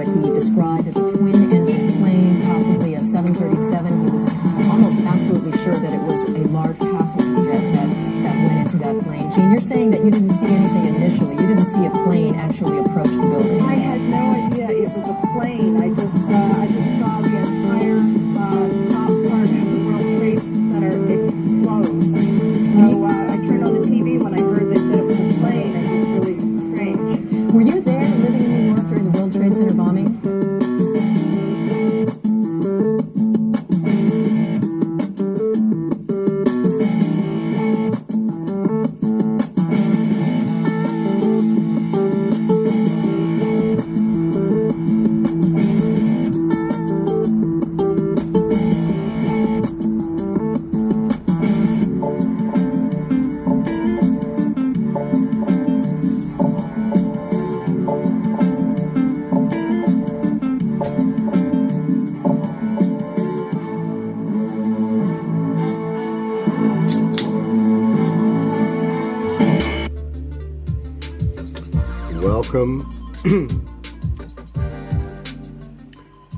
what he described as a twin-engine plane, possibly a 737. He was almost absolutely sure that it was a large passenger jet that went into that plane. Gene, you're saying that you didn't see anything initially. You didn't see a plane actually approach the building. I had no idea it was a plane. I just saw the entire top part of the World Trade Center explode. So I turned on the TV when I heard they said it was a plane. It was really strange. Were you there living in New York during the World Trade Center bombing?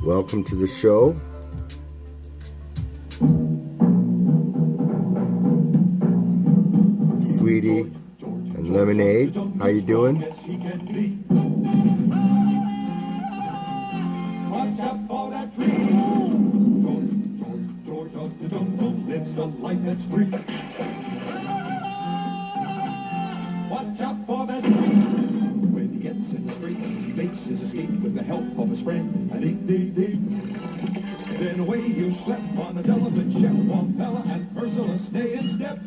Welcome to the show. Sweetie and Lemonade, how you doing? Watch out for that tree. George of the jungle lives a life that's free. Watch out for that tree. When he gets in the street, he makes his escape with the help of his friend, an 8-D-D. Then away you schlep on his elephant ship, one fella and Ursula stay in step.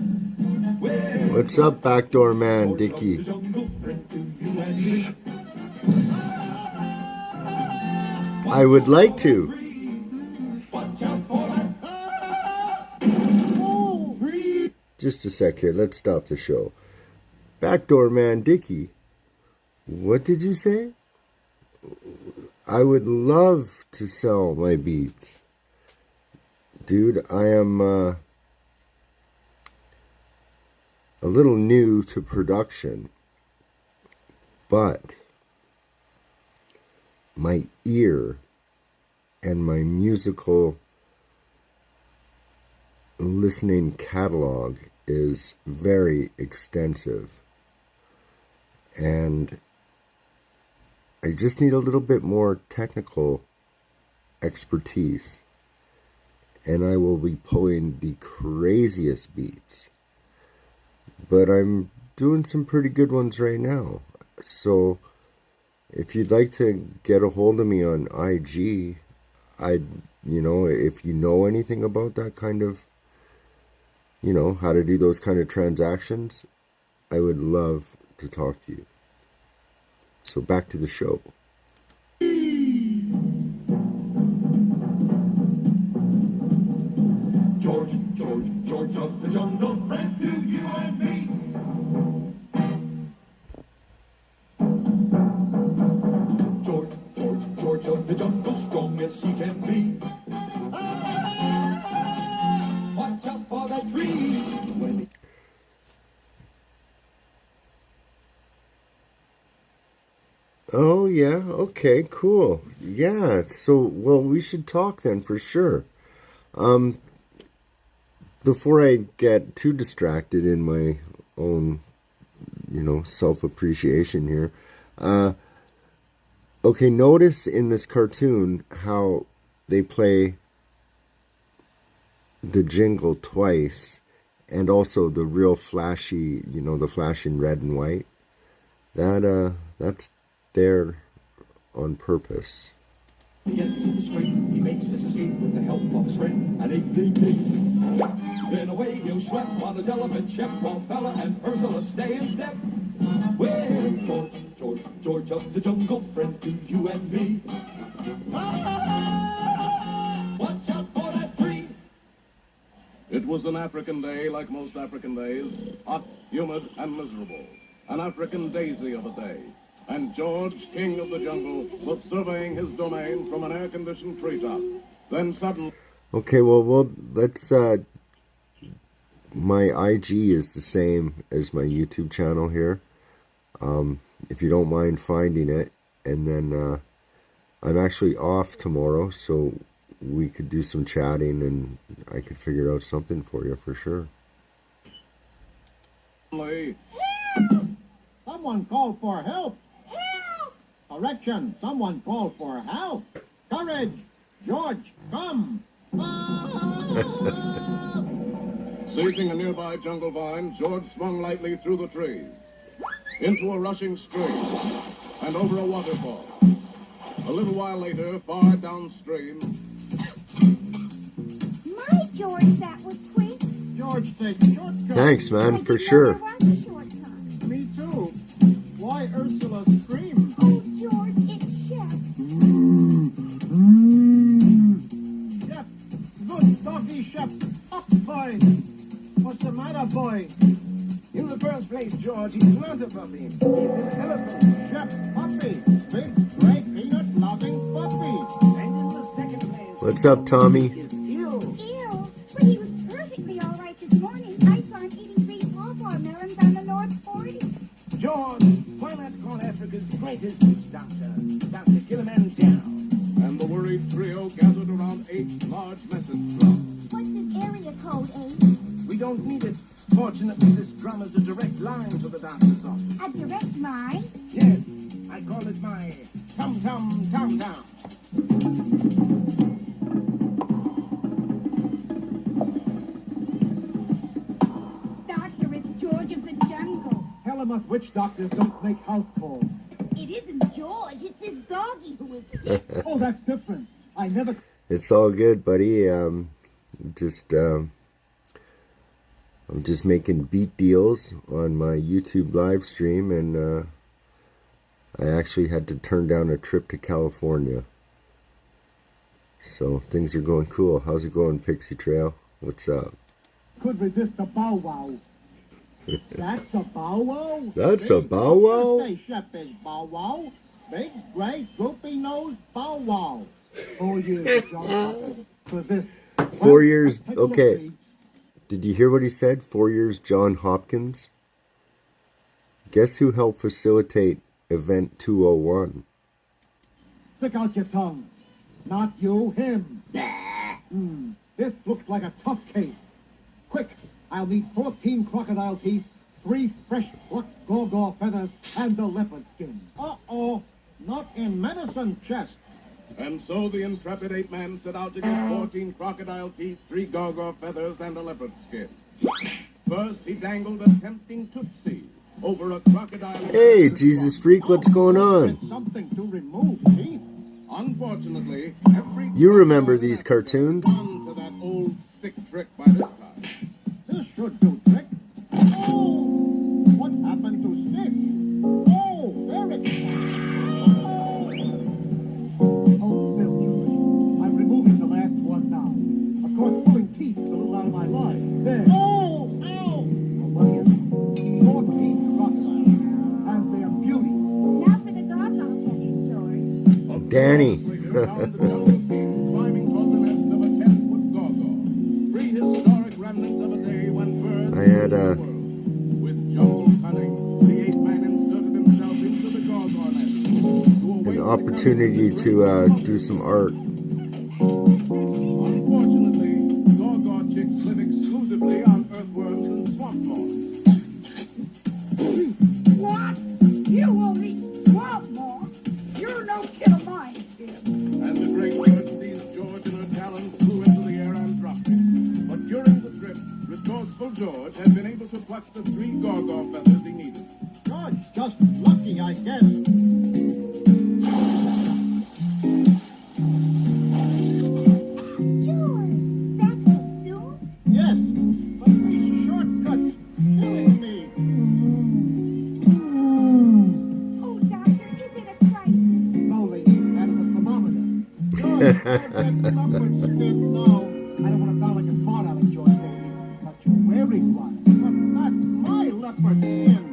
What's up, backdoor man, Dickie? I would like to. Just a sec here, let's stop the show. Backdoor man, Dickie, what did you say? I would love to sell my beats. Dude, I am a little new to production, but my ear and my musical listening catalog is very extensive, and I just need a little bit more technical expertise, and I will be pulling the craziest beats. But I'm doing some pretty good ones right now. So if you'd like to get a hold of me on IG, if you know anything about that kind of, how to do those kind of transactions, I would love to talk to you. So back to the show. George of the jungle, friend to you and me. George of the jungle, strong as he can be. Watch out for that tree. Oh, yeah, okay, cool. Yeah, so, well, we should talk then for sure. Before I get too distracted in my own, self-appreciation here, okay, notice in this cartoon how they play the jingle twice, and also the real flashy, the flashing red and white. That's there on purpose. He gets in the street, he makes his escape with the help of his friend, an 8-D-D. Then away he'll schlep on his elephant ship, while fella and Ursula stay in step. Well, George of the jungle, friend to you and me. Watch out for that tree. It was an African day like most African days, hot, humid, and miserable. An African daisy of a day. And George, king of the jungle, was surveying his domain from an air-conditioned treetop. Then suddenly... Okay, well, let's, my IG is the same as my YouTube channel here. If you don't mind finding it, and then, I'm actually off tomorrow, so we could do some chatting and I could figure out something for you for sure. Someone call for help! Help! Correction, someone call for help! Courage! George, come! Ah! Seizing a nearby jungle vine, George swung lightly through the trees, into a rushing stream, and over a waterfall. A little while later, far downstream, My George, that was quick. George, take shortcut. Thanks, man, I for didn't know sure. there was a shortcut. Me too. Why Ursula scream? Oh, George, it's Chef. Shep, good doggy Shep. Up, boy. What's the matter, boy? In the first place, George, he's not a puppy. He's an elephant. Shep, puppy. Big, gray, peanut-loving puppy. And in the second place, What's up, Tommy? he is ill. Ew, but he was perfectly all right this morning. I saw him eating 3 pawpaw melons on the North 40. George, why not call Africa's greatest witch doctor, Dr. Kilimanjaro? and the worried trio gathered around Eight's large message drum. What's his area code, 8? We don't need it. Fortunately, this drum is a direct line to the doctor's office. A direct line? Yes, I call it my tum-tum-tum-tum. Doctor, it's George of the jungle. Tell him us witch doctors don't make house calls. It isn't George, it's his doggy who is sick. Oh, that's different. I never... It's all good, buddy. I'm just making beat deals on my YouTube live stream, and I actually had to turn down a trip to California. So things are going cool. How's it going, Pixie Trail? What's up? could resist a bow wow. That's a bow wow? That's a bow wow? Say Shep is bow wow. Big, gray, droopy nose bow wow. 4 years of John Hopkins for this. 4 years, take a look, okay. Lee. Did you hear what he said? 4 years, John Hopkins. Guess who helped facilitate Event 201? Stick out your tongue. Not you, him. This looks like a tough case. Quick, I'll need 14 crocodile teeth, 3 fresh plucked gorgor feathers, and a leopard skin. Uh-oh, not in medicine chest. And so the intrepid ape-man set out to get 14 crocodile teeth, 3 gargoyle feathers, and a leopard skin. First, he dangled a tempting tootsie over a crocodile. Hey, Jesus Freak, what's going on? It's something to remove teeth. Unfortunately, every You remember crocodile these in Africa cartoons? was on to that old stick trick by this time. This should do trick. Oh, what happened to stick? Oh, there it is. Hold still, George. I'm removing the last one now. Of course, pulling teeth is a little out of my line. There. Oh, ow. Oh, what is it? 14 crocodiles. And their beauty. Now for the goggle feathers, George. Danny. Later, found the jungle king climbing toward the nest of a 10-foot gargoyle, prehistoric remnant of a day when birds I had, ruled the world. With jungle cunning, the ape-man inserted himself into the gargoyle nest to await An the opportunity coming to do some art. Unfortunately, gargoyle chicks live exclusively on earthworms and swamp moss. What? You won't eat swamp moss? You're no kid of mine, kid. And the great bird seized George in her talons, flew into the air and dropped him. But during the trip, resourceful George had been able to pluck the 3 gargoyle feathers he needed. George, just lucky, I guess. George, back so soon? Yes, but these shortcuts killing me. Oh, doctor, is it a crisis? No, lady, that is a thermometer. George, that leopard skin, no. I don't want to sound like a smart aleck, George, baby, but you're wearing one. But not my leopard skin.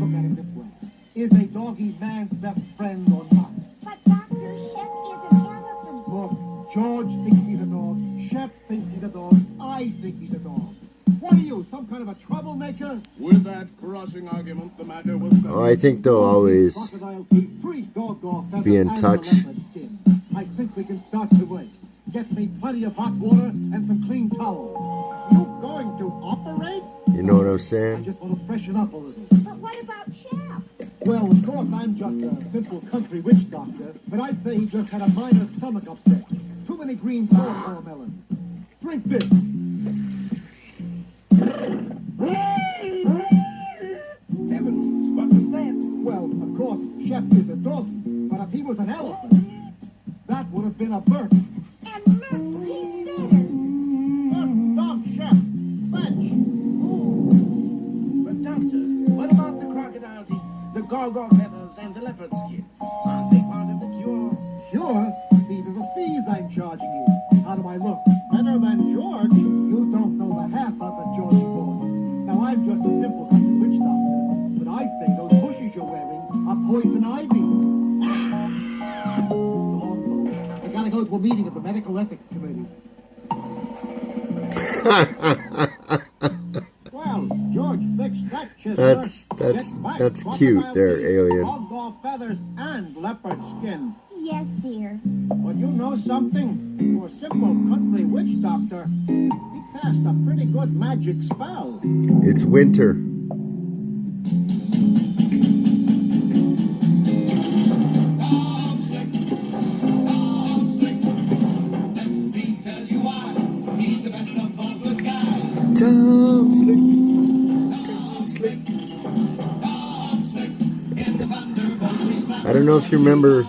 Look at it this way. Is a doggy man's best friend or not? But Dr. Shep is an elephant. Look, George thinks he's a dog, Shep thinks he's a dog, I think he's a dog. What are you, some kind of a troublemaker? With that crushing argument, the matter was settled. Oh, I think they'll always Crocodile teeth, 3 gargoyle feathers, be in and a touch. leopard skin. I think we can start today. Get me plenty of hot water and some clean towels. You going to operate? You know what I'm I saying? just want to freshen up a little. But what about Shep? Well, of course, I'm just a simple country witch doctor, but I'd say he just had a minor stomach upset. Too many green watermelons. Drink this. Heavens, what was that? Well, of course, Shep is a donkey, but if he was an elephant, that would have been a bird. And look, he's there. Good dog, Shep. Fetch. But doctor, what about the crocodile teeth, the gargoyle feathers, and the leopard skin? Aren't they part of the cure? Sure, these are the fees I'm charging you. How do I look? Better than George? You don't know the half of it, Georgie boy. Now, I'm just a simple country witch doctor, but I think those bushes you're wearing are poison ivy. So long, folks. I gotta go to a meeting of the Medical Ethics Committee. Well, George fixed that, Chisler. That's cute there, alien. Gargoyle feathers and leopard skin. Yes, dear. But you know something? For a simple country witch doctor, he cast a pretty good magic spell. It's winter. Tom Slick, Tom Slick. Let me tell you why. He's the best of all good guys. Tom Slick. Tom Slick, Tom Slick. In the thunderbolt we slap. I don't know if you remember.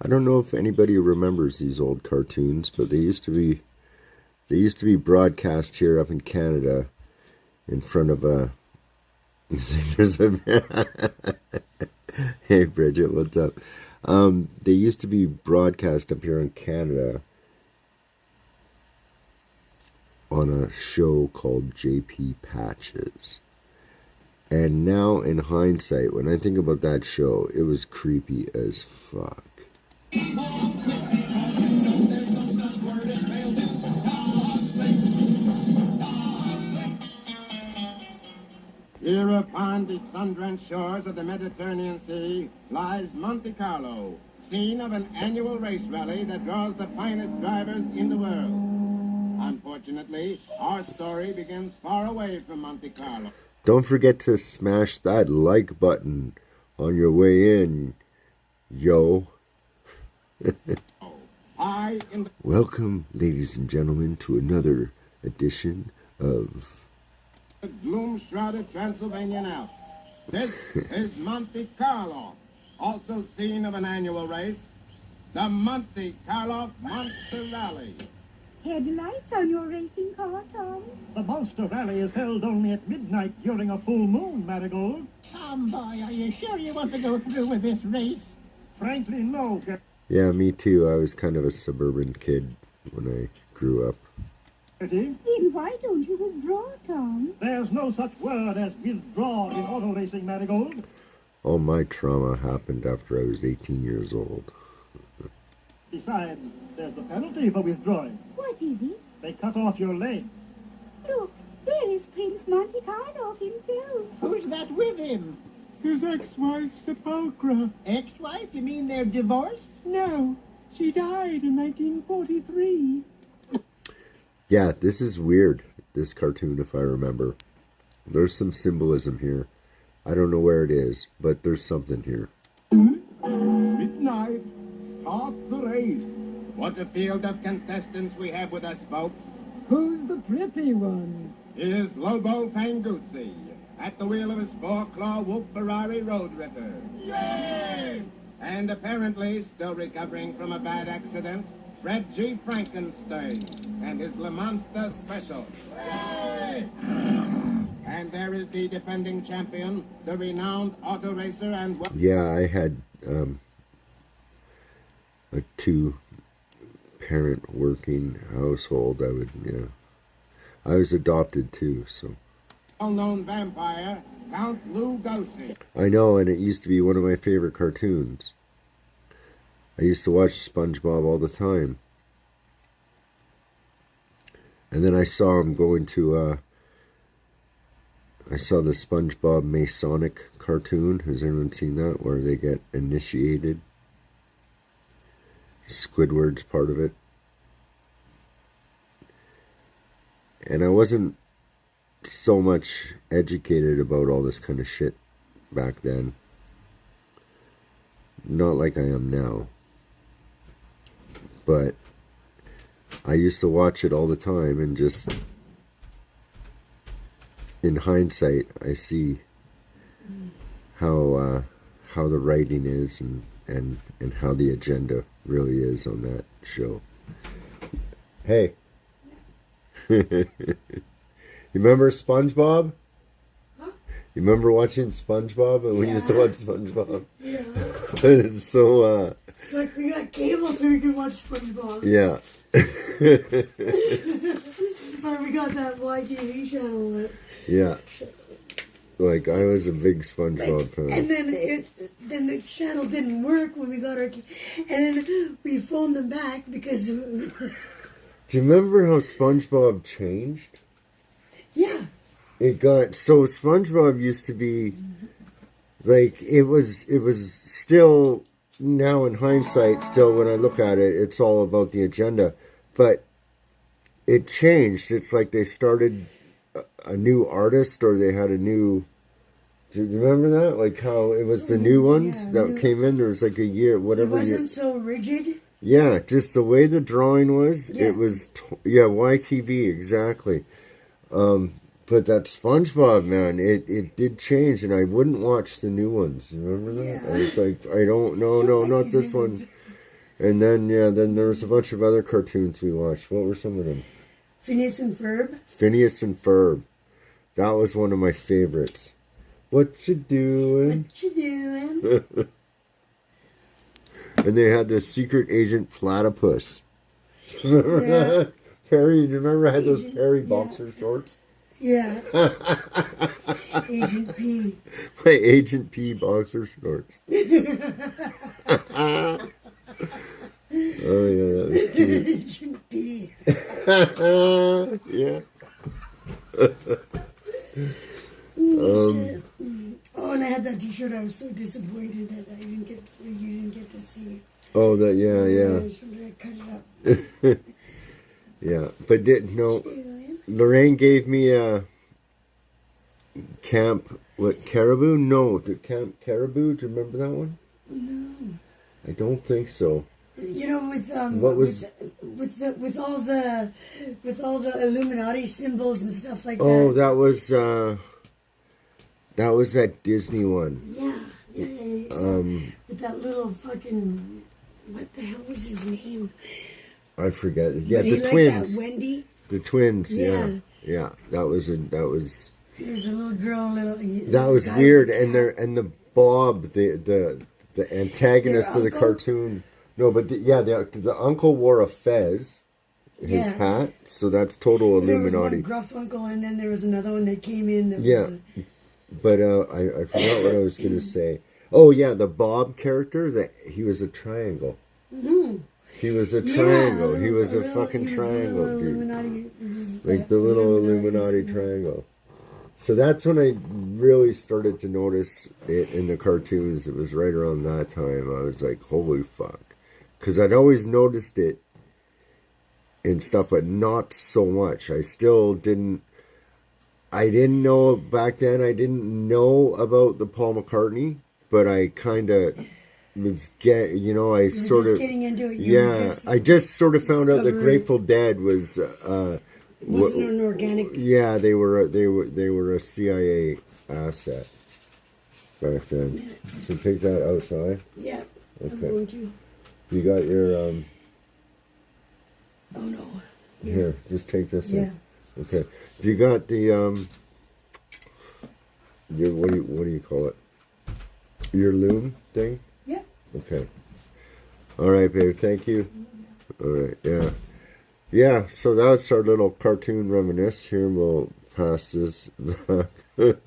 I don't know if anybody remembers these old cartoons, but they used to be broadcast here up in Canada in front of a there's a Hey Bridget, what's up? They used to be broadcast up here in Canada on a show called JP Patches. And now in hindsight, when I think about that show, it was creepy as fuck. More quick because you know there's no such word as fail to. Tom Slick, Tom Slick. Here upon the sun-drenched shores of the Mediterranean Sea lies Monte Carlo, scene of an annual race rally that draws the finest drivers in the world. Unfortunately, our story begins far away from Monte Carlo. Don't forget to smash that like button on your way in, yo. High in the Welcome, ladies and gentlemen, to another edition of gloom-shrouded Transylvanian Alps. This is Monte Carlo, also scene of an annual race, the Monte Carlo Monster Rally. Headlights on your racing car, Tom? The Monster Rally is held only at midnight during a full moon, Marigold. Tom boy, are you sure you want to go through with this race? Frankly, no. Yeah, me too. I was kind of a suburban kid when I grew up. Gertie. Then why don't you withdraw, Tom? There's no such word as withdraw in auto racing, Marigold. All my trauma happened after I was 18 years old. Besides, there's a penalty for withdrawing. What is it? They cut off your lane. Look, there is Prince Monte Carlo himself. Who's that with him? His ex-wife, Sepulchra. Ex-wife? You mean they're divorced? No, she died in 1943. Yeah, this is weird, this cartoon, if I remember. There's some symbolism here. I don't know where it is, but there's something here. Midnight. Start the race. What a field of contestants we have with us, folks. Who's the pretty one? Here's Lobo Fanguzzi, at the wheel of his four-claw Wolf Ferrari Road Ripper. Yay! And apparently still recovering from a bad accident, Fred G. Frankenstein and his Le Monster Special. Yay! And there is the defending champion, the renowned auto racer and... Yeah, I had a two-parent working household. I was adopted too, so... well-known vampire, Count Lugosi. I know, and it used to be one of my favorite cartoons. I used to watch SpongeBob all the time. And then I saw him going to, I saw the SpongeBob Masonic cartoon. Has anyone seen that? Where they get initiated? Squidward's part of it. And I wasn't so much educated about all this kind of shit back then. Not like I am now. But I used to watch it all the time, and just in hindsight, I see how the writing is and how the agenda really is on that show. Hey. You remember SpongeBob? Huh? You remember watching SpongeBob? And we used to watch SpongeBob. Yeah. So, like we got cable so we can watch SpongeBob. yeah. Or we got that YTV channel. That Yeah. Like, I was a big SpongeBob fan. And then the channel didn't work when we got our... And then we phoned them back because... Do you remember how SpongeBob changed? Yeah. It got... So SpongeBob used to be... Like, it was still... Now in hindsight, still when I look at it, it's all about the agenda. But it changed. It's like they started a new artist, or they had a new... Do you remember that? Like how it was the new ones that came in. There was like a year, whatever. It wasn't so rigid. Yeah, just the way the drawing was. Yeah. It was, YTV, exactly. But that SpongeBob, man, it did change, and I wouldn't watch the new ones. You remember that? Yeah. I was like, I don't know, no, not this one. And then, then there was a bunch of other cartoons we watched. What were some of them? Phineas and Ferb. Phineas and Ferb. That was one of my favorites. What you doing? What you doing? And they had the secret agent platypus. Remember that? Perry, do you remember I had those Perry boxer shorts? Yeah. Agent P. My Agent P boxer shorts. Oh yeah, that was cute. Agent P. Yeah. Shit. Oh, and I had that T-shirt. I was so disappointed that you didn't get to see. Oh, that yeah. I cut it up. Yeah, but Lorraine gave me a Camp Caribou? No, Camp Caribou. Do you remember that one? No. I don't think so. You know, with what was with all the Illuminati symbols and stuff like that. Oh, that was that Disney one. Yeah. With that little fucking, what the hell was his name? I forget. Yeah, but the twins. That Wendy. The twins. Yeah. Yeah. That was. There's a little girl. That was weird, and the Bob, the antagonist of the cartoon. No, but the uncle wore a fez, his hat, so that's total Illuminati. There was one gruff uncle, and then there was another one that came in. That was but I forgot what I was going to say. Oh yeah, the Bob character, he was a triangle. Mm-hmm. He was a triangle. He was a fucking triangle, dude. Like the little Illuminati triangle. So that's when I really started to notice it in the cartoons. It was right around that time. I was like, holy fuck. Because I'd always noticed it in stuff, but not so much. I didn't know back then. I didn't know about the Paul McCartney, but I kind of was getting into it. I just sort of found out the Grateful Dead was wasn't an organic. Yeah, they were a CIA asset back then. So take that outside. Yeah, okay. I'm going to. You got your Oh no. Here, just take this. Yeah. Okay. You got the your what do you call it? Your loom thing? Yeah. Okay. All right, babe. Thank you. All right. Yeah. Yeah. So that's our little cartoon reminisce. Here we'll pass this back. But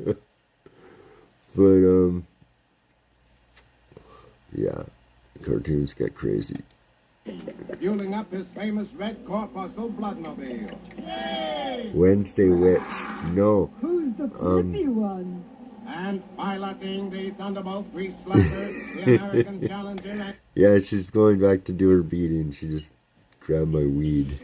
yeah, cartoons get crazy. Fueling up his famous red corpuscle bloodmobile. Yay! Wednesday Witch. No. Who's the flippy one? and piloting the Thunderbolt grease slugger, the American Challenger, Yeah, she's going back to do her beating. She just grabbed my weed.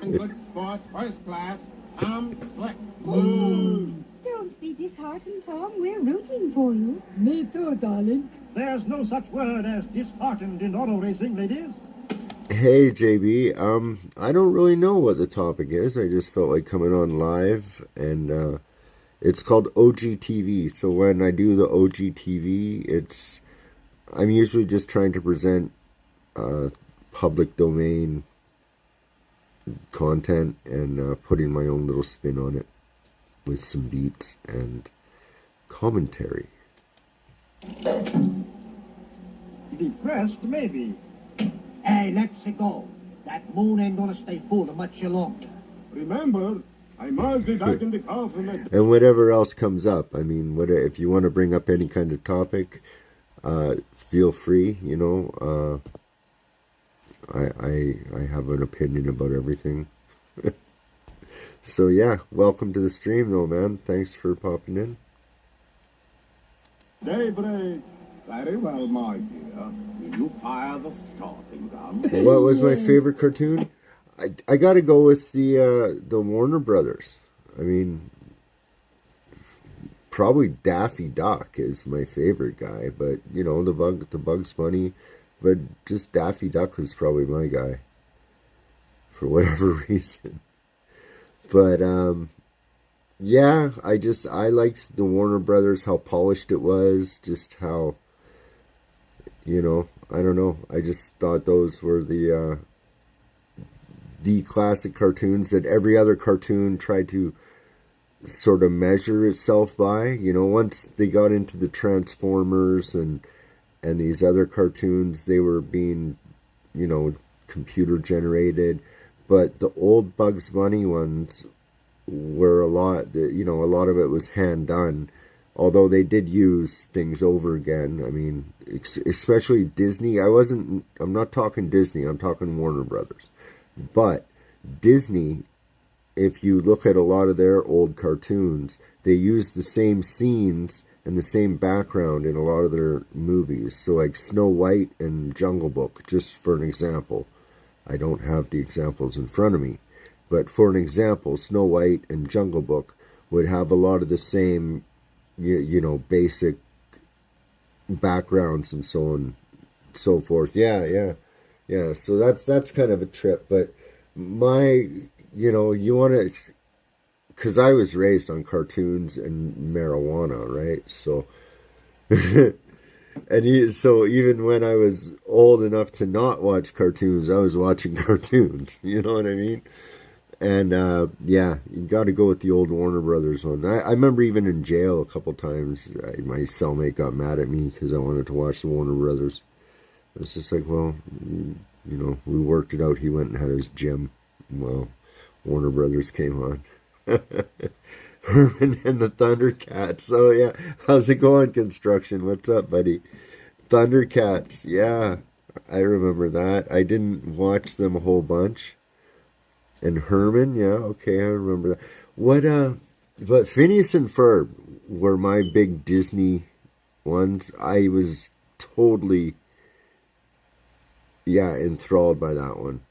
and good sport, first class, Tom Slick. Ooh. Don't be disheartened, Tom. We're rooting for you. Me too, darling. There's no such word as disheartened in auto racing, ladies. Hey, JB. I don't really know what the topic is. I just felt like coming on live, and it's called OGTV. So when I do the OGTV, I'm usually just trying to present public domain content and putting my own little spin on it with some beats and commentary. Depressed, maybe. Hey, let's go. That moon ain't gonna stay full much longer. Remember, I must be back in the car for my... And whatever else comes up. I mean, if you want to bring up any kind of topic, feel free, you know. I have an opinion about everything. So yeah, welcome to the stream though, man. Thanks for popping in. Daybreak. Very well, my dear. Will you fire the starting gun? What was my favorite cartoon? I got to go with the Warner Brothers. I mean, probably Daffy Duck is my favorite guy, but you know, the Bugs Bunny, but just Daffy Duck was probably my guy for whatever reason. But yeah, I liked the Warner Brothers, how polished it was, just how, you know, I don't know. I just thought those were the classic cartoons that every other cartoon tried to sort of measure itself by. You know, once they got into the Transformers and these other cartoons, they were being, you know, computer generated. But the old Bugs Bunny ones were a lot of it was hand done. Although they did use things over again. I mean, especially Disney. I'm not talking Disney, I'm talking Warner Brothers. But Disney, if you look at a lot of their old cartoons, they use the same scenes and the same background in a lot of their movies. So like Snow White and Jungle Book, just for an example. I don't have the examples in front of me. But for an example, Snow White and Jungle Book would have a lot of the same, you know, basic backgrounds and so on, so forth. Yeah. So that's kind of a trip. But you know, you want to, because I was raised on cartoons and marijuana, right? So, so even when I was old enough to not watch cartoons, I was watching cartoons. You know what I mean? And yeah, you got to go with the old Warner Brothers one. I remember even in jail a couple times, my cellmate got mad at me because I wanted to watch the Warner Brothers. It's just like, well, you know, we worked it out. He went and had his gym. Well, Warner Brothers came on. Herman and the Thundercats. Oh yeah, how's it going, construction? What's up, buddy? Thundercats. Yeah, I remember that. I didn't watch them a whole bunch. And Herman, yeah, okay, I remember that. But Phineas and Ferb were my big Disney ones. I was totally, enthralled by that one.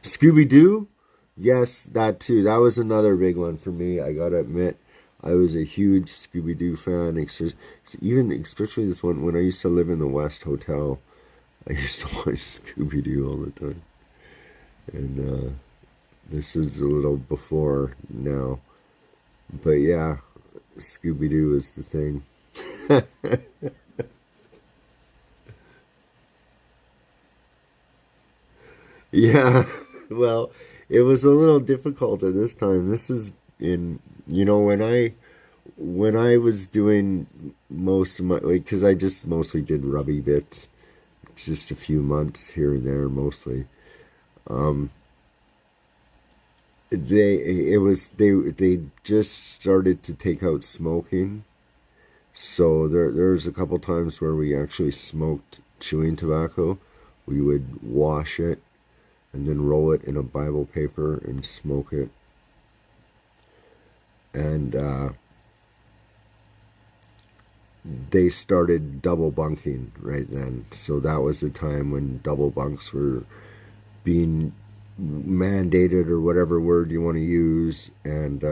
Scooby-Doo? Yes, that too. That was another big one for me. I gotta admit, I was a huge Scooby-Doo fan. Especially this one, when I used to live in the West Hotel, I used to watch Scooby-Doo all the time. And, this is a little before now. But yeah, Scooby-Doo is the thing. Yeah, well, it was a little difficult at this time. This is in, you know, when I was doing most of my, like, because I just mostly did rubby bits, just a few months here and there mostly. They just started to take out smoking, so there's a couple times where we actually smoked chewing tobacco. We would wash it and then roll it in a Bible paper and smoke it. And they started double bunking right then. So that was the time when double bunks were being mandated, or whatever word you want to use. And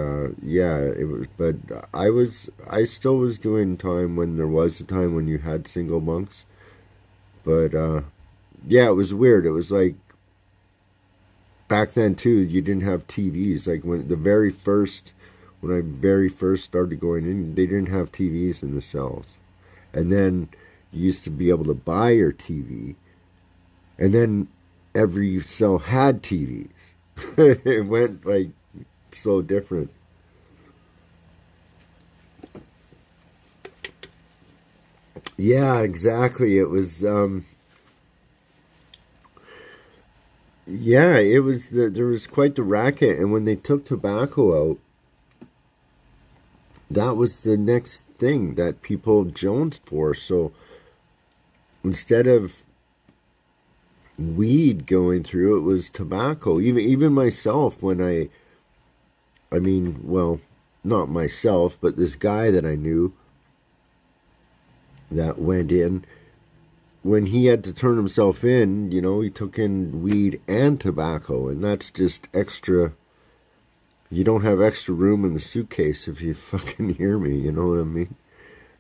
yeah, it was. But I still was doing time when there was a time when you had single bunks. But yeah, it was weird. It was like back then too. You didn't have TVs. Like when I very first started going in, they didn't have TVs in the cells. And then you used to be able to buy your TV, and then every cell had TVs. It went like so different. Yeah, exactly. It was yeah, it was there was quite the racket. And when they took tobacco out, that was the next thing that people jonesed for. So instead of weed going through, it was tobacco. Even myself, when I mean, well, not myself, but this guy that I knew that went in, when he had to turn himself in, he took in weed and tobacco, and that's just extra. You don't have extra room in the suitcase, if you fucking hear me, you know what I mean?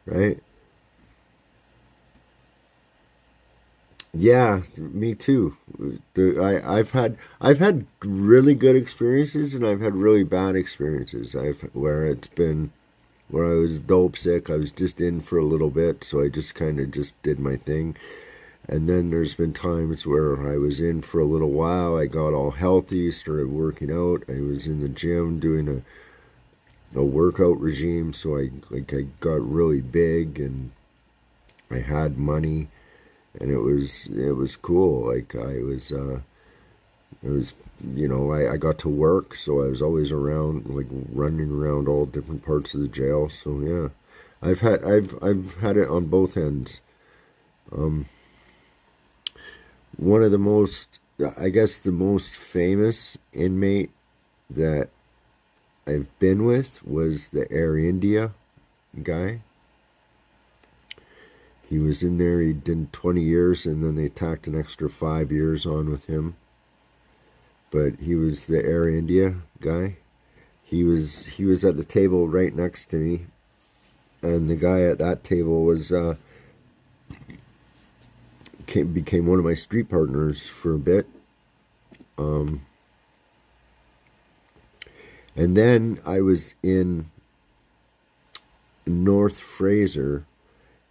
Right? Yeah, me too. I've had really good experiences, and I've had really bad experiences. Where I was dope sick. I was just in for a little bit, so I just kind of just did my thing. And then there's been times where I was in for a little while. I got all healthy, started working out. I was in the gym doing a workout regime, so I got really big, and I had money, and it was cool. Like I got to work, so I was always around, like running around all different parts of the jail. So yeah, I've had it on both ends. One of the most, I guess, the most famous inmate that I've been with was the Air India guy. He was in there. He did 20 years, and then they tacked an extra 5 years on with him. But he was the Air India guy. He was at the table right next to me, and the guy at that table was became one of my street partners for a bit. And then I was in North Fraser,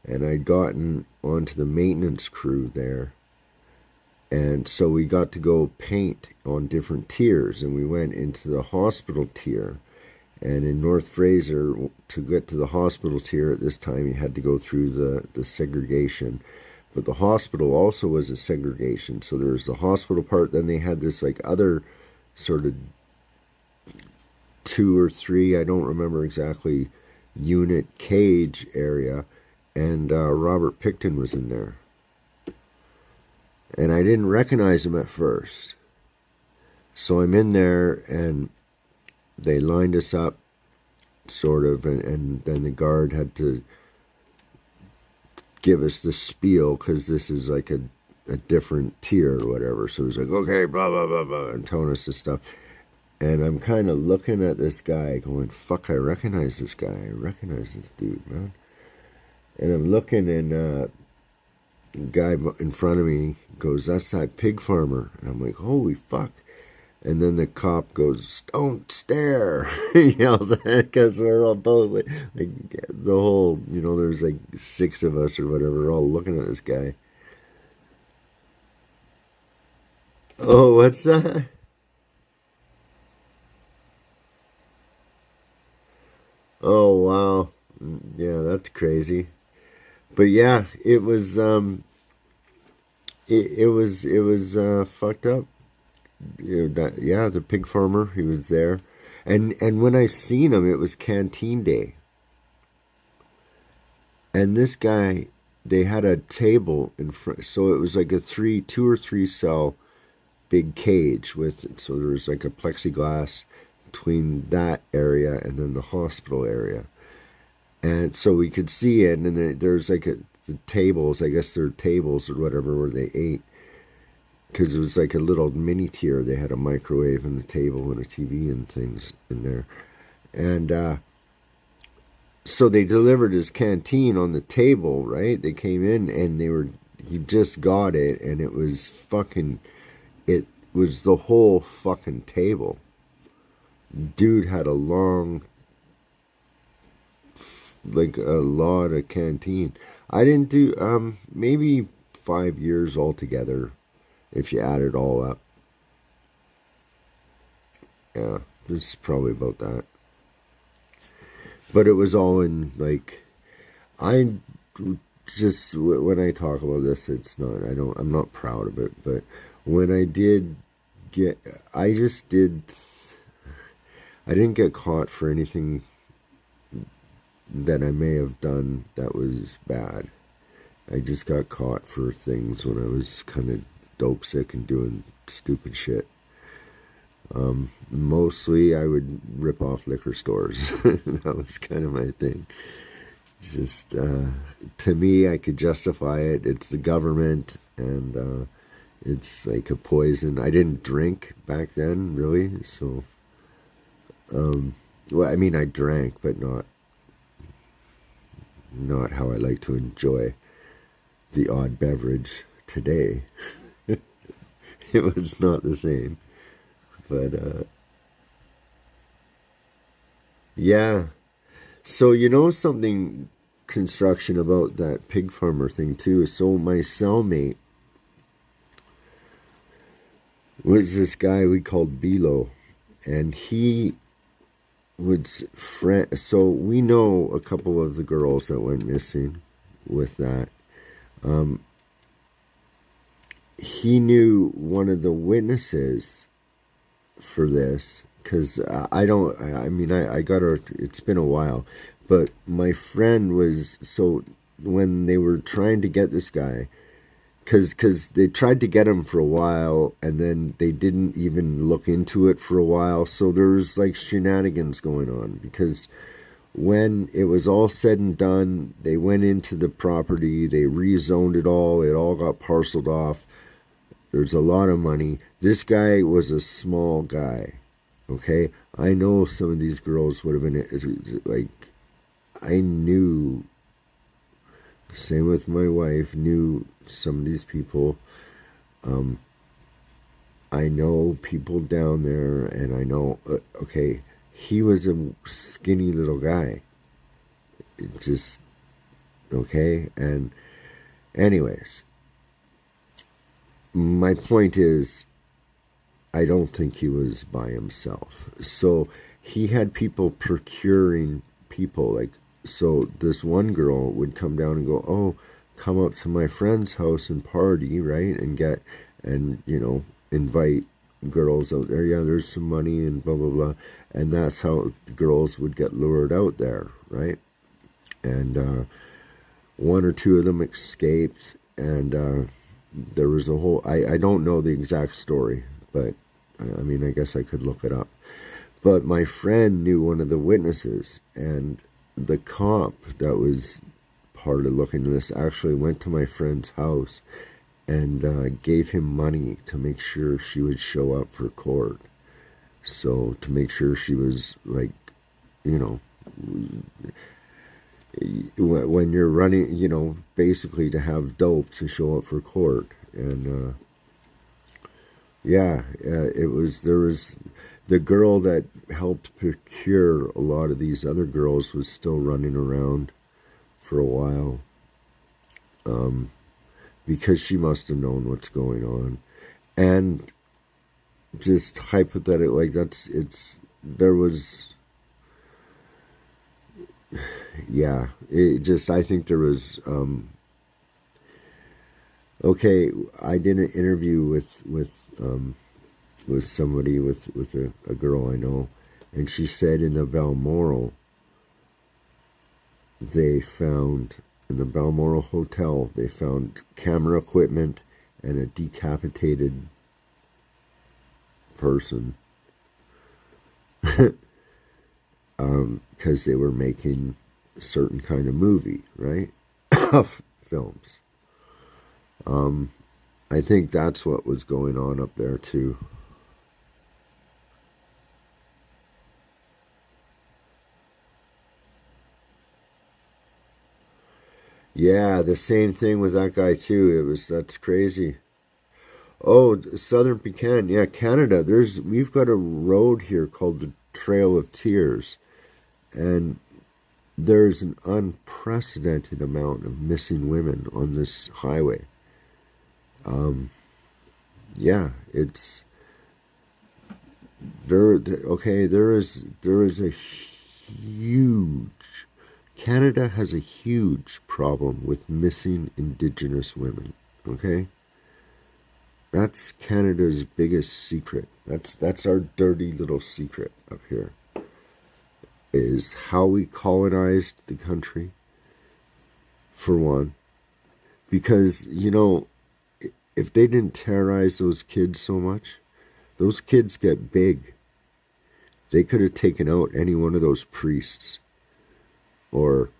and I'd gotten onto the maintenance crew there. And so we got to go paint on different tiers, and we went into the hospital tier. And in North Fraser, to get to the hospital tier at this time, you had to go through the segregation. But the hospital also was a segregation. So there was the hospital part, then they had this like other sort of 2 or 3, I don't remember exactly, unit cage area. And Robert Picton was in there. And I didn't recognize him at first. So I'm in there, and they lined us up, sort of, and then the guard had to give us the spiel, because this is like a different tier or whatever. So it was like, okay, blah, blah, blah, blah, and telling us this stuff. And I'm kind of looking at this guy going, fuck, I recognize this guy. I recognize this dude, man. And I'm looking, and the guy in front of me goes, that's that pig farmer. And I'm like, holy fuck. And then the cop goes, don't stare. He yells, because we're all both like the whole, there's like 6 of us or whatever, we're all looking at this guy. Oh, what's that? Oh, wow. Yeah, that's crazy. But yeah, it was fucked up. Yeah, the pig farmer, he was there. And when I seen him, it was canteen day. And this guy, they had a table in front, so it was like a 2 or 3 cell big cage with it. So there was like a plexiglass between that area and then the hospital area. and so we could see it. And then there's like the tables, I guess they're tables or whatever, where they ate, because it was like a little mini tier. They had a microwave and the table and a TV and things in there. And so they delivered his canteen on the table, right? They came in and he just got it, and it was the whole fucking table. Dude had a long, like a lot of canteen. I didn't do, maybe 5 years altogether, if you add it all up. Yeah, this is probably about that. But it was all in, like, I just, when I talk about this, I'm not proud of it, but when I didn't get caught for anything that I may have done that was bad. I just got caught for things when I was kind of dope sick and doing stupid shit. Mostly I would rip off liquor stores. That was kind of my thing. Just, to me, I could justify it. It's the government, and it's like a poison. I didn't drink back then, really, so, well, I mean, I drank, but not how I like to enjoy the odd beverage today. It was not the same. But, yeah. So, something construction about that pig farmer thing, too. So, my cellmate was this guy we called Bilo. And he would so we know a couple of the girls that went missing with that. He knew one of the witnesses for this, because I got her, it's been a while, but my friend was, so when they were trying to get this guy, because they tried to get him for a while, and then they didn't even look into it for a while, so there was like shenanigans going on, because when it was all said and done, they went into the property, they rezoned it all got parceled off. There's a lot of money. This guy was a small guy, okay? I know some of these girls would have been, like, I knew, same with my wife, knew some of these people. I know people down there, and I know, okay, he was a skinny little guy. It just, okay? And anyways, my point is, I don't think he was by himself. So he had people procuring people, like, so this one girl would come down and go, oh, come up to my friend's house and party, right? And invite girls out there. Yeah, there's some money and blah, blah, blah. And that's how girls would get lured out there, right? And one or two of them escaped, and there was a whole, I don't know the exact story, but I mean, I guess I could look it up. But my friend knew one of the witnesses, and the cop that was part of looking into this actually went to my friend's house and gave him money to make sure she would show up for court. So to make sure she was, like, when you're running, basically to have dope to show up for court. And there was the girl that helped procure a lot of these other girls was still running around for a while, because she must have known what's going on. And just hypothetically, like, there was, yeah, I think there was, okay, I did an interview with somebody, with a girl I know, and she said in the Balmoral, in the Balmoral Hotel, they found camera equipment and a decapitated person, because they were making a certain kind of movie, right? Films. I think that's what was going on up there too. Yeah, the same thing with that guy too. That's crazy. Oh, Southern Pecan. Yeah, Canada. We've got a road here called the Trail of Tears, and there's an unprecedented amount of missing women on this highway. Yeah, it's there. Okay, there is a huge. Canada has a huge problem with missing Indigenous women. Okay, that's Canada's biggest secret. That's our dirty little secret up here. Is how we colonized the country. For one, because if they didn't terrorize those kids so much, those kids get big. They could have taken out any one of those priests or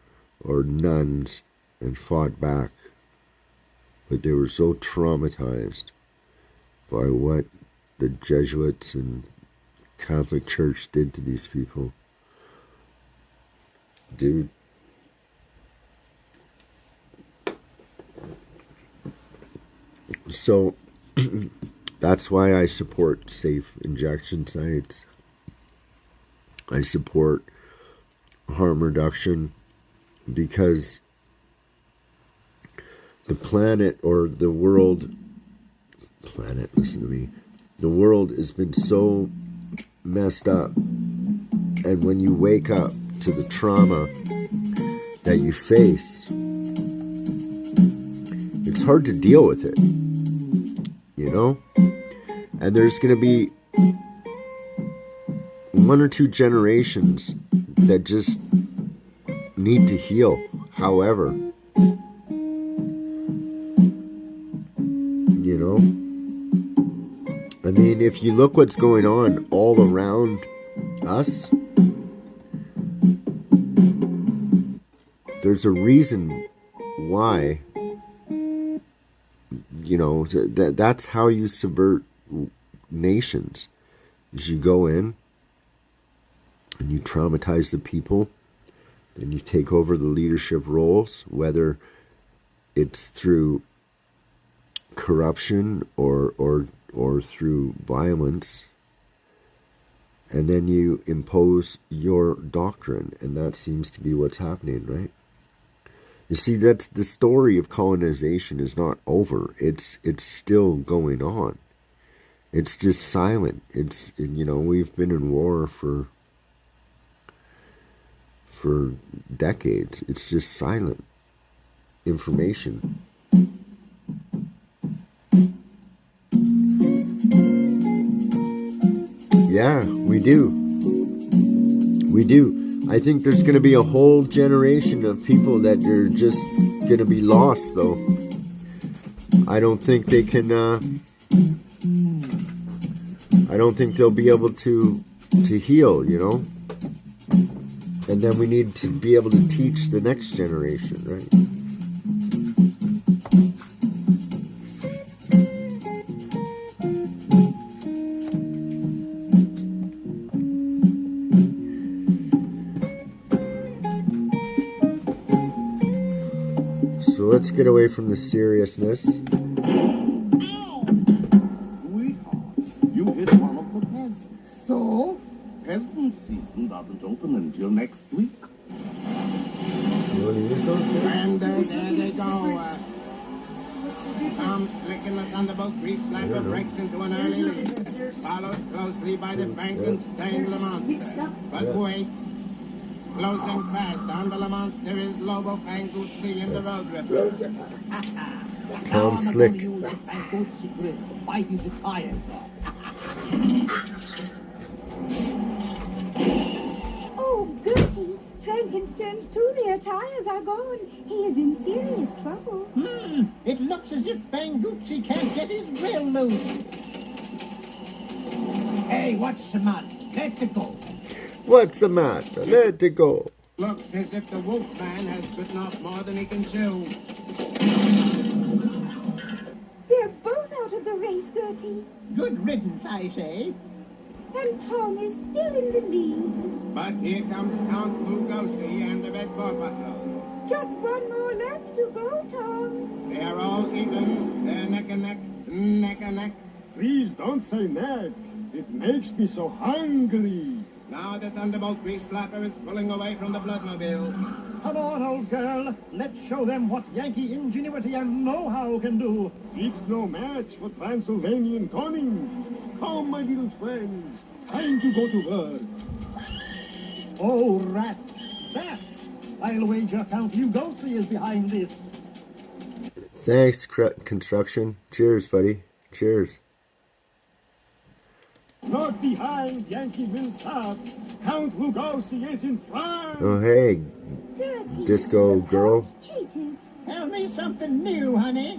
nuns and fought back. But they were so traumatized by what the Jesuits and Catholic Church did to these people. Dude. So that's why I support safe injection sites. I support harm reduction, because the planet, or the world, listen to me, the world has been so messed up, and when you wake up to the trauma that you face, it's hard to deal with it, and there's going to be 1 or 2 generations that just need to heal. However, I mean, if you look what's going on all around us, there's a reason why, that's how you subvert nations. Is you go in and you traumatize the people, then you take over the leadership roles, whether it's through corruption or through violence, and then you impose your doctrine, and that seems to be what's happening, right? You see, that's the story of colonization is not over. It's still going on. It's just silent. We've been in war for decades. It's just silent information. Yeah, we do. I think there's going to be a whole generation of people that are just going to be lost, though. I don't think they can, I don't think they'll be able to heal, And then we need to be able to teach the next generation, right? So let's get away from the seriousness. Sweetheart, you hit one of the peasants. So? Peasant season doesn't open until next week. And there they go. Tom Slick in the Thunderbolt Grease Sniper breaks into an early lead, followed closely by the Frankenstein Le Monster. But wait, closing fast on the Le Monster is Lobo Fanguzzi in the Road Ripper. Tom Slick. Use the Fanguzzi grip to bite his tires off. Oh, goody. Frankenstein's 2 rear tires are gone. He is in serious trouble. It looks as if Fanguzzi can't get his rail loose. Hey, what's the matter? Let it go. What's the matter? Let it go. Looks as if the wolfman has bitten off more than he can chew. They're both out of the race, Gertie. Good riddance, I say. And Tom is still in the lead. But here comes Count Lugosi and the red corpuscle. Just one more lap to go, Tom. They are all even. They're neck and neck, neck and neck. Please don't say neck. It makes me so hungry. Now the Thunderbolt Grease Slapper is pulling away from the Bloodmobile. Come on, old girl. Let's show them what Yankee ingenuity and know-how can do. It's no match for Transylvanian cunning. Come, my little friends. Time to go to work. Oh, rats. Bats. I'll wager Count Lugosi is behind this. Thanks, construction. Cheers, buddy. Cheers. Not behind, Yankee Millsap. Count Lugosi is in front. Oh, hey, Gertie, disco the girl. Count's cheated. Tell me something new, honey.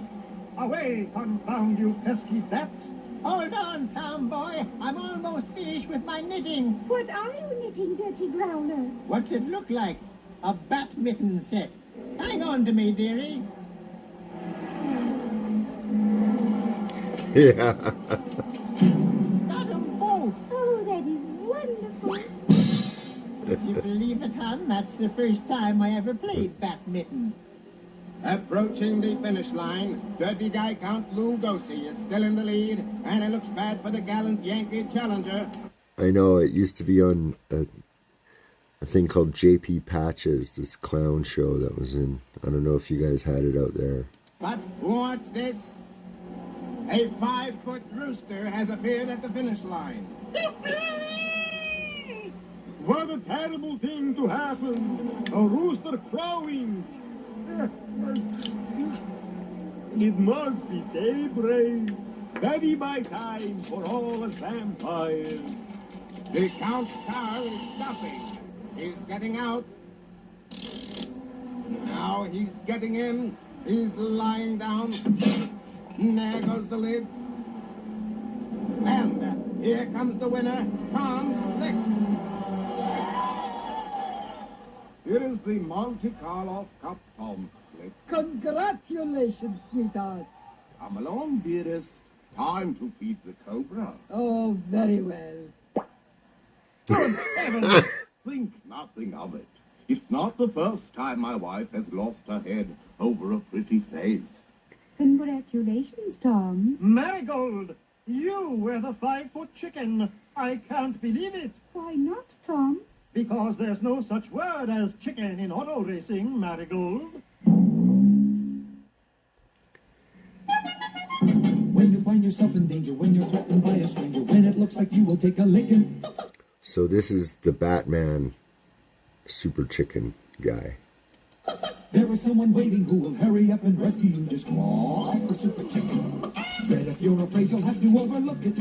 Away, confound you pesky bats. Hold on, tomboy. I'm almost finished with my knitting. What are you knitting, Gertie Growler? What's it look like? A bat mitten set. Hang on to me, dearie. Yeah. Got 'em both. Oh, that is wonderful. If you believe it, hon, that's the first time I ever played bat mitten. Approaching the finish line, dirty guy Count Lugosi is still in the lead, and it looks bad for the gallant Yankee challenger. I know, it used to be on a thing called JP Patches, this clown show that was in. I don't know if you guys had it out there. But what's this? A 5-foot rooster has appeared at the finish line. What a terrible thing to happen. A rooster crowing. It must be daybreak. Very my time for all us vampires. The Count's car is stopping. He's getting out. Now he's getting in. He's lying down. There goes the lid. And here comes the winner, Tom Slick. Here is the Monte Carlo Cup, Tom Slick. Congratulations, sweetheart. Come along, dearest. Time to feed the cobra. Oh, very well. Good heavens! Think nothing of it. It's not the first time my wife has lost her head over a pretty face. Congratulations, Tom. Marigold, you were the 5-foot chicken. I can't believe it. Why not, Tom? Because there's no such word as chicken in auto racing, Marigold. When you find yourself in danger, when you're threatened by a stranger, when it looks like you will take a licking. So this is the Batman super chicken guy. There is someone waiting who will hurry up and rescue you. Just call for Super Chicken. But if you're afraid, you'll have to overlook it.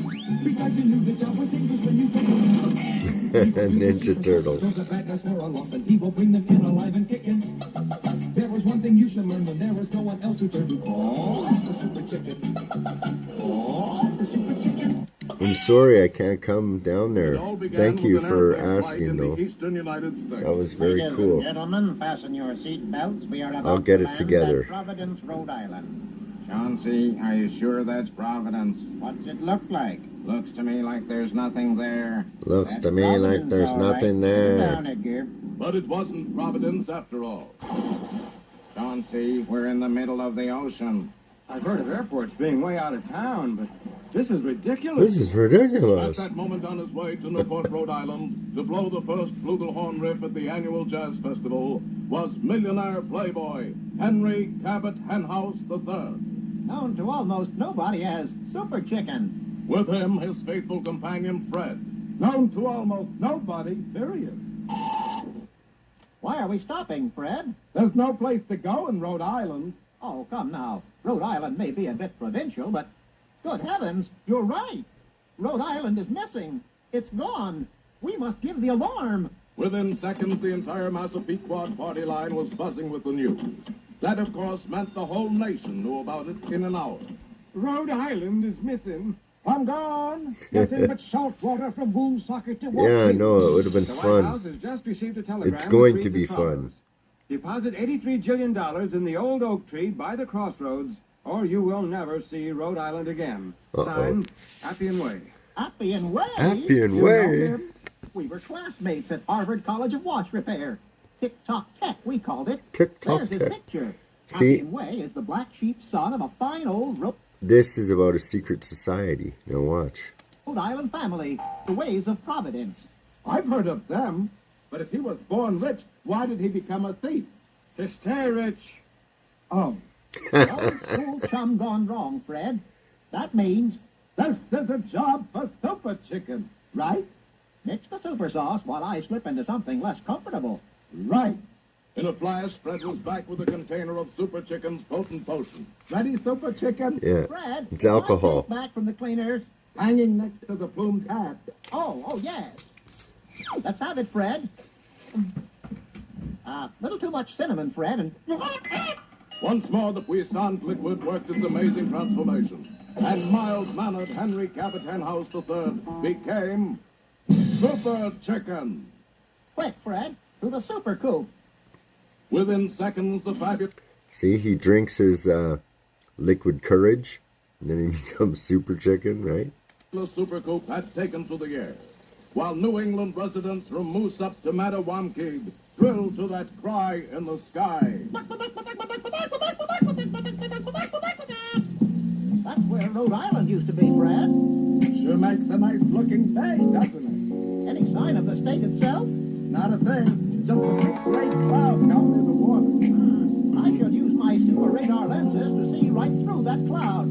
Besides, you knew the job was dangerous when you took it. Ninja Turtles. Throw the bad guys for a loss, and he will bring them in alive and kicking. There is one thing you should learn when there is no one else to turn to. Call for Super Chicken. Call for Super Chicken. I'm sorry I can't come down there. It all began Thank you with an for airplane flight asking, in though. the eastern United States. That was very Ladies cool. and gentlemen, fasten your seat belts. We are about I'll get to it land together. at Providence, Rhode Island. Chauncey, are you sure that's Providence? What's it look like? Looks to me like there's nothing there. Looks That's to me like Providence, there's all right. nothing Sit there. down, Edgar. But it wasn't Providence after all. Chauncey, we're in the middle of the ocean. I've heard of airports being way out of town, but this is ridiculous. This is At ridiculous. that moment on his way to Newport, Rhode Island, to blow the first flugelhorn riff at the annual jazz festival, was millionaire playboy Henry Cabot Henhouse III. Known to almost nobody as Super Chicken. With him, his faithful companion Fred. Known to almost nobody, period. Why are we stopping, Fred? There's no place to go in Rhode Island. Oh, come now. Rhode Island may be a bit provincial, but good heavens, you're right. Rhode Island is missing. It's gone. We must give the alarm. Within seconds, the entire Massapequa party line was buzzing with the news. That, of course, meant the whole nation knew about it in an hour. Rhode Island is missing. I'm gone. Nothing but salt water from Woonsocket to Wall Yeah, I Street. know, it would have been The White fun. House has just received a telegram. It's which going reads to be as follows. fun. Deposit $83 jillion in the old oak tree by the crossroads, or you will never see Rhode Island again. Signed, Appian Way. Appian Way? Appian You Way? know him? We were classmates at Harvard College of Watch Repair. Tick-tock tech, we called it. Tick-tock There's his tech. picture. See? Appian Way is the black sheep son of a fine old This is about a secret society. Now watch. Rhode Island family, the ways of Providence. I've heard of them, but if he was born rich, why did he become a thief? To stay rich. Oh, Old school chum gone wrong, Fred. That means this is a job for Super Chicken, right? mix the super sauce while I slip into something less comfortable. Right. In a flash, Fred was back with a container of Super Chicken's potent potion. Ready, Super Chicken? Yeah. Fred, It's alcohol. take back from the cleaners. Hanging next to the plumed hat. Oh, yes. Let's have it, Fred. Little too much cinnamon, Fred, and Once more, the puissant liquid worked its amazing transformation, and mild-mannered Henry Cabot Henhouse III became Super Chicken. quick, Fred, to the super coop. Within seconds, the fabulous See, he drinks his liquid courage, and then he becomes Super Chicken, right? Super Coop had taken to the air, while New England residents from Moose up to Mattawamkeag thrilled to that cry in the sky. That's where Rhode Island used to be, Fred. Sure makes a nice-looking bay, doesn't Any sign of the state itself? it? Not a thing. Just a big gray cloud down near the water. I shall use my super radar lenses to see right through that cloud.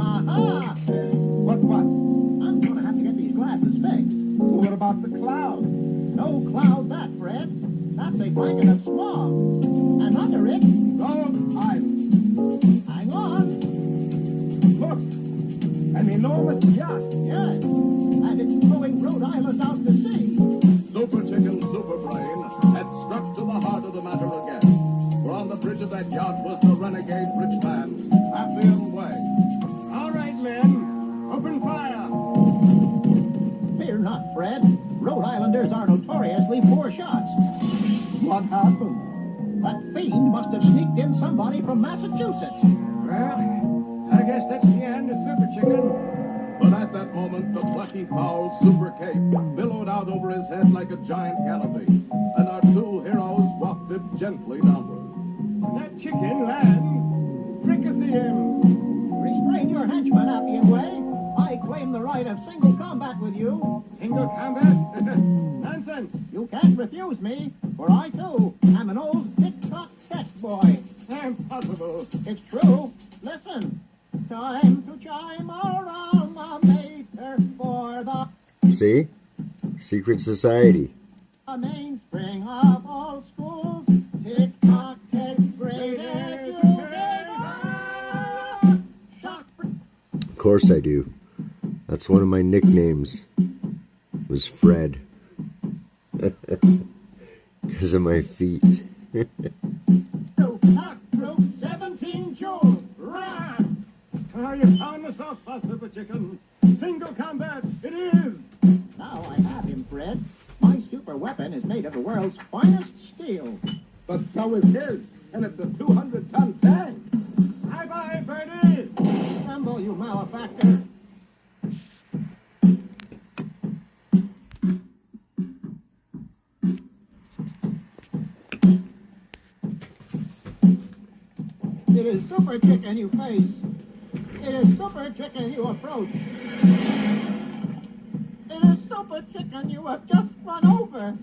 Aha! What? I'm gonna have to get these glasses fixed. What about the cloud? No cloud that, Fred. That's a blanket of smog. And under it, Rhode Island. hang on. Look, an enormous yacht. Yes. And it's blowing Rhode Island out to sea. Super Chicken Super Brain had struck to the heart of the matter again. For on the bridge of that yacht was the renegade rich man, Appian Way. All right, men. Open fire. Fear not, Fred. Rhode Islanders are notoriously poor shots. What happened? That fiend must have sneaked in somebody from Massachusetts. Well, I guess that's the end of Super Chicken. But at that moment, the plucky, foul Super Cape billowed out over his head like a giant canopy, and our two heroes wafted gently downward. When that chicken lands, fricassee him. Restrain your henchman, Appian Way. I claim the right of single combat with you. Single combat? Nonsense. You can't refuse me, for I, too, am an old tick-tock tech boy. Impossible. It's true. Listen. Time to chime our alma mater for the See? Secret society. mainspring of all schools. Tick-tock tech, great educator. Shock. Of course I do. That's one of my nicknames. Was Fred. Because of my feet. Knock through 17 joules. Run! You found the soft spot, Super Chicken. Single combat, it is! Now I have him, Fred. My super weapon is made of the world's finest steel. But so is his, and it's a 200-ton tank. Bye-bye, Birdie! Tremble, you malefactor. It is Super Chicken you face. It is Super Chicken you approach. It is Super Chicken you have just run over.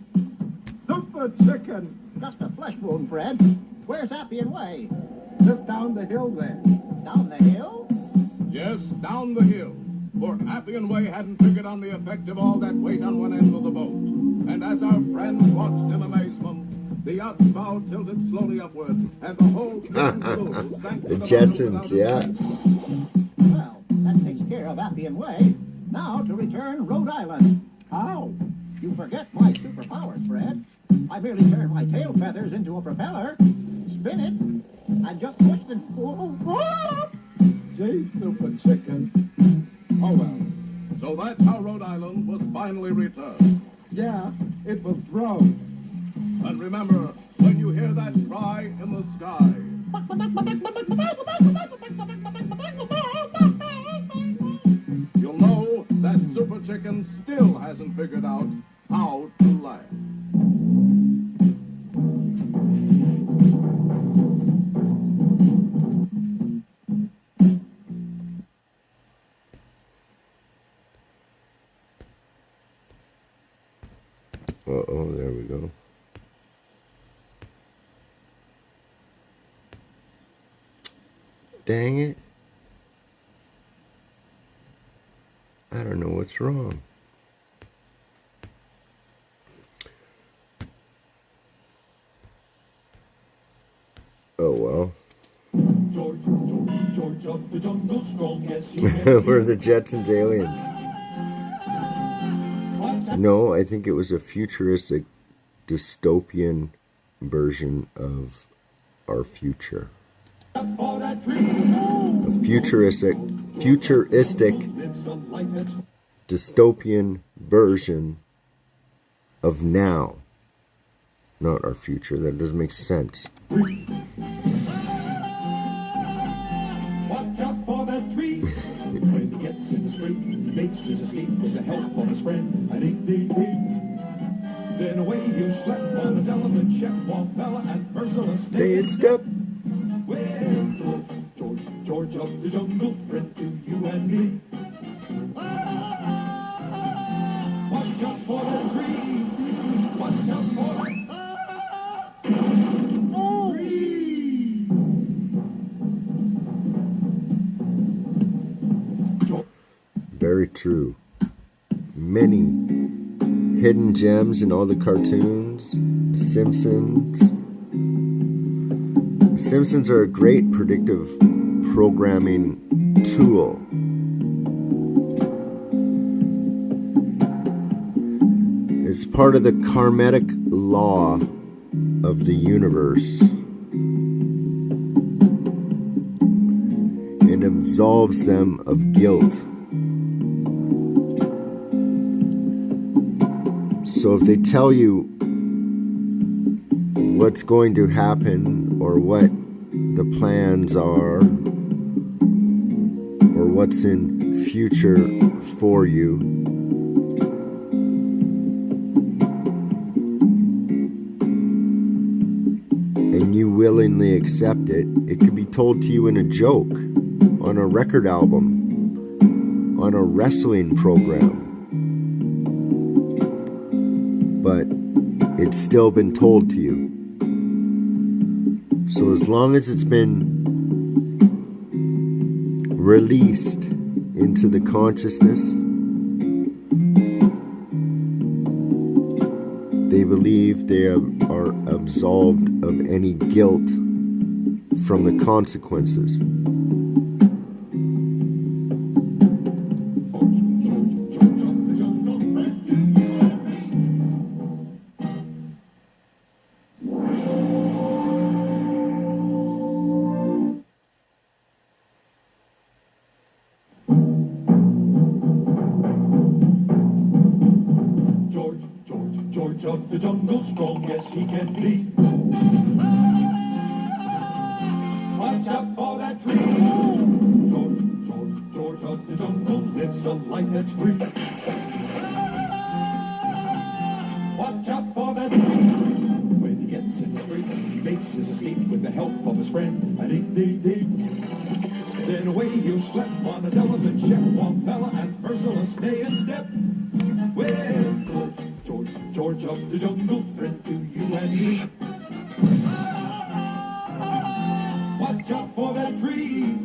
Super Chicken. Just a flesh wound, Fred. Where's Appian Way? Just down the hill there. Down the hill? Yes, down the hill. For Appian Way hadn't figured on the effect of all that weight on one end of the boat. And as our friends watched in amazement, the yacht's bow tilted slowly upward, and the whole thing flew, sank to The the bottom Jetsons, without a yeah. crash. Well, that takes care of Appian Way. Now to return Rhode Island. How? You forget my superpowers, Fred. I merely turn my tail feathers into a propeller, spin it, and just push the... Gee, Super Chicken. So that's how Rhode Island was finally returned. Yeah, it was thrown. And remember, when you hear that cry in the sky, you'll know that Super Chicken still hasn't figured out how to laugh. Uh-oh, there we go. Dang it. I don't know what's wrong. Oh, well. George of the jungle, strong as he We're the Jetsons aliens. No, I think it was a futuristic, dystopian version of our future. A futuristic, dystopian version of now. Not our future. That doesn't make sense. Watch out for that tree. When he gets in the scrape, he makes his escape with the help of his friend, an 8 Then away he'll schlep on his elephant, Shep, Wallfella, and merciless Stay in step. Well, George of the jungle, friend to you and me. Watch out for that tree. Watch out for that tree. Very true. Many hidden gems in all the cartoons. Simpsons. The Simpsons are a great predictive programming tool. It's part of the karmatic law of the universe. It absolves them of guilt. So if they tell you what's going to happen or what the plans are or what's in future for you, and you willingly accept it, it could be told to you in a joke, on a record album, on a wrestling program. But it's still been told to you. So as long as it's been released into the consciousness, they believe they are absolved of any guilt from the consequences. George of the jungle, strong as he can be. Watch out for that tree. George of the jungle lives a life that's free. Watch out for that tree. When he gets in the scrape, he makes his escape with the help of his friend, an 8 Then away he'll schlep on his elephant, Shep, Wallfella, and Ursula stay in step. Well, George of the jungle, friend to you and me. Watch out for that tree.